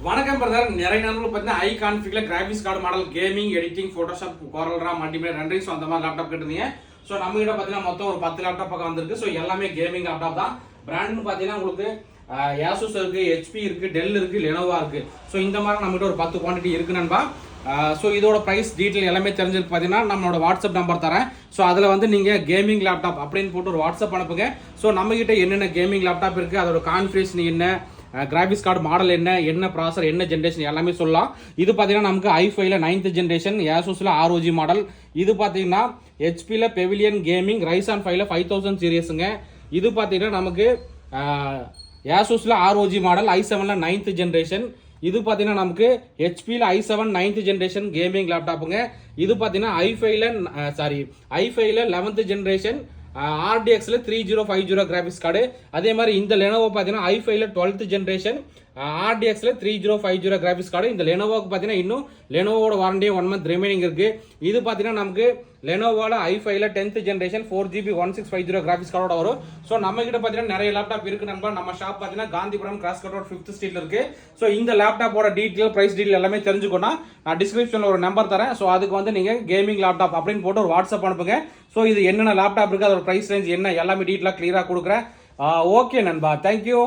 வணக்கம் பிரதர். நிறைய நண்பர்கள் பார்த்தீங்கன்னா ஹை கான்ஃபிகர்ல graphics card model gaming editing Photoshop CorelDRAW multimedia rendering அந்த மாதிரி லேப்டாப் கேட்டிருந்தீங்க. ஸோ நம்ம கிட்ட பார்த்தீங்கன்னா மொத்தம் ஒரு 10 லேப்டாப் பக்கம் வந்திருக்கு. ஸோ எல்லாமே கேமிங் லேப்டாப் தான். பிராண்ட்னு பார்த்தீங்கன்னா உங்களுக்கு ஏசூஸ் இருக்கு, ஹெச்பி இருக்கு, டெல் இருக்கு, லெனோவா இருக்கு. ஸோ இந்த மாதிரி நம்மகிட்ட ஒரு 10 குவான்டிட்டி இருக்கு நண்பா. ஸோ இதோட ப்ரைஸ் டீட்டெயில் எல்லாமே தெரிஞ்சிருக்கு. பார்த்தீங்கன்னா நம்மளோட வாட்ஸ்அப் நம்பர் தரேன். ஸோ அதில் வந்து நீங்கள் கேமிங் லேப்டாப் அப்படின்னு போட்டு ஒரு வாட்ஸ்அப் அனுப்புங்க. ஸோ நம்மகிட்ட என்னென்ன கேமிங் லேப்டாப் இருக்குது, அதோட கான்ஃபிகரேஷன் என்ன, கிராபிக்ஸ் கார்டு மாடல் என்ன ப்ராசர் என்ன ஜென்ரேஷன் எல்லாமே சொல்லலாம். இது பார்த்தீங்கன்னா நமக்கு i5ல 9th ஜென்ரேஷன், ஏசூஸ்ல ROG மாடல். இது பார்த்தீங்கன்னா ஹெச்பியில் பெவிலியன் கேமிங் ரைசான் 5ல 5000 சீரியஸுங்க. இது பார்த்தீங்கன்னா நமக்கு ஏசூஸ்ல ROG மாடல் i7ல 9th ஜென்ரேஷன். இது பார்த்தீங்கன்னா நமக்கு ஹெச்பியில் i7 9th ஜென்ரேஷன் கேமிங் லேப்டாப்புங்க. இது பார்த்தீங்கன்னா i5ல 11th ஜென்ரேஷன் RDXல 3050 கிராபிக்ஸ் கார்டு. அதே மாதிரி இந்த லெனோவோ பார்த்தீங்கன்னா i5ல 12th ஜென்ரேஷன் RDXல 3050 கிராபிக்ஸ் கார்டு. இந்த லெனோவோக்கு பார்த்தீங்கன்னா இன்னும் லெனோவோட வாரண்டியே 1 month ரிமைனிங் இருக்கு. இது பார்த்தீங்கன்னா நமக்கு லெனோவோல i5ல 10th ஜென்ரேஷன் 4GB 1650 கிராபிக்ஸ் கார்டோட வரும். ஸோ நம்ம கிட்ட பார்த்தீங்கன்னா நிறைய லேப்டாப் இருக்கு நண்பா. நம்ம ஷாப் பார்த்தீங்கன்னா Gandhipuram cross cut road 5th ஸ்ட்ரீட்ல இருக்கு. ஸோ இந்த லேப்டாப்போட டீட்டெயில் பிரைஸ் டீட்டெயில் எல்லாமே தெரிஞ்சுக்கோனா நான் டிஸ்கிரிப்ஷன்ல ஒரு நம்பர் தரேன். ஸோ அதுக்கு வந்து நீங்க கேமிங் லேப்டாப் அப்படின்னு போட்டு ஒரு வாட்ஸ்அப் அனுப்புங்க. ஸோ இது என்னென்ன லேப்டாப் இருக்கு, அதோட பிரைஸ் ரேஞ்ச் என்ன எல்லாமே டீட்டெயிலாக கிளியராக கொடுக்குறேன். ஓகே நண்பா, தேங்க்யூ.